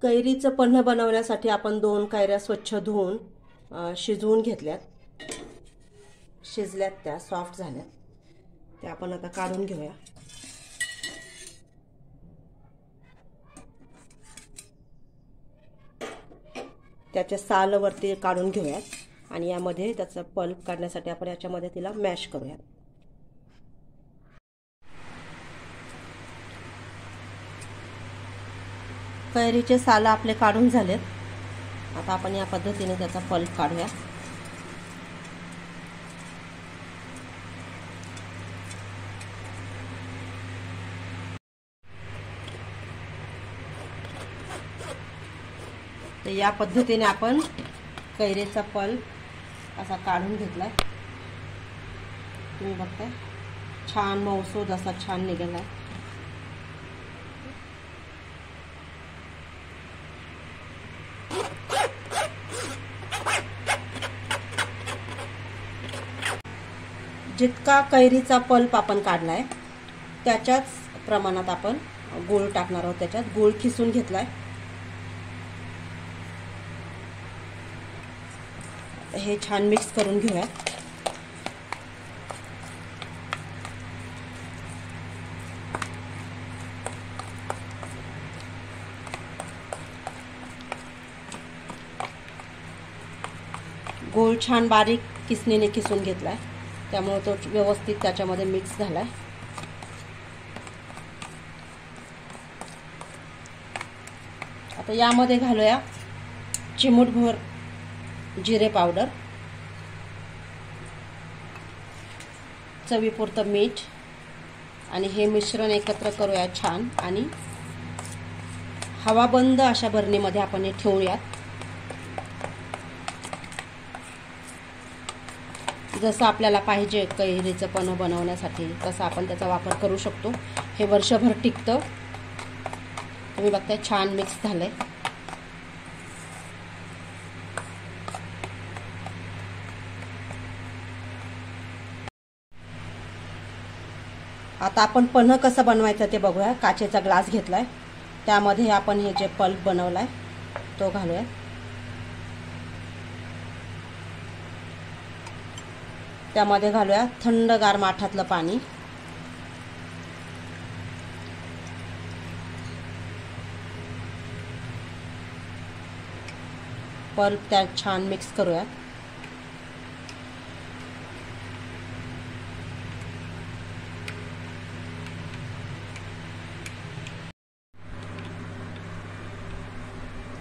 कैरीचं पन्ह बनवण्यासाठी आपण 2 कैऱ्या स्वच्छ धुवून शिजवून घेतल्यात। शिजल्यात, त्या सॉफ्ट झाल्यात, त्या आपण आता काढून घेऊया। त्याच्या साल वरती काढून घेऊयात आणि यामध्ये त्याचा पल्प काढण्यासाठी आपण याच्यामध्ये तिला मॅश करूयात। कैरीचे साल आपले काढून झालेत। आता आपण या पद्धतीने त्याचा पल्प काढूया। तर या पद्धतीने आपण कैरीचा पल्प असा काढून घेतलाय। तुम्ही बघताय छान मऊसूद असा छान निघालाय। जितका कैरीचा पल्प आपण काढलाय त्याच्याच प्रमाणात आपण गूळ टाकणार आहोत। त्याच्यात गूळ खिसून घेतलाय। हे छान मिक्स करून घेऊया। गूळ छान बारीक किसणीने किसून घेतलाय, त्यामुळे तो व्यवस्थित त्याच्यामध्ये मिक्स झालाय। आता यामध्ये घालूया चिमूटभर जिरे पावडर, चवीपुरतं मीठ आणि हे मिश्रण एकत्र करूया छान आणि हवाबंद अशा बरणीमध्ये आपण हे ठेवूयात। जसं आपल्याला पाहिजे कैरीचं पन्ह बनवण्यासाठी तसं आपण त्याचा वापर करू शकतो। हे वर्षभर टिकतं। तुम्ही बघताय छान मिक्स झालंय। आता आपण पन्ह कसं बनवायचं ते बघूया। काचेचा ग्लास घेतलाय, त्यामध्ये आपण हे जे पल्प बनवलाय तो घालूया। त्यामध्ये घालूया थंडगार माठातलं पाणी। पल्प त्यात छान मिक्स करूया।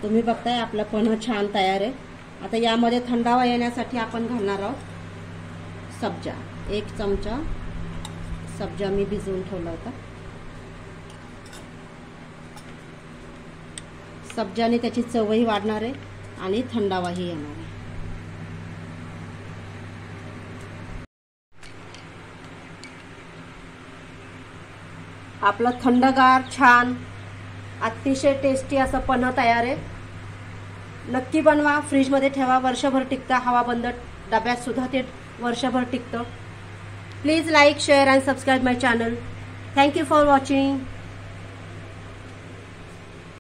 तुम्ही बघताय आपला पन्ह छान तयार आहे। आता यामध्ये थंडावा येण्यासाठी आपण घालणार आहोत सब्जा। 1 चमचा सब्जा मी भिजवून ठेवला होता। सब्जाने त्याची चवही वाढणार आहे आणि थंडावाही येणार आहे। आपलं थंडगार छान अतिशय टेस्टी असं पन्ह तयार आहे। नक्की बनवा, फ्रीज मध्ये ठेवा, वर्षभर टिकतं। हवाबंद डब्यात सुद्धा ते वर्षभर टिकतं। Please like, share and subscribe my channel. Thank you for watching.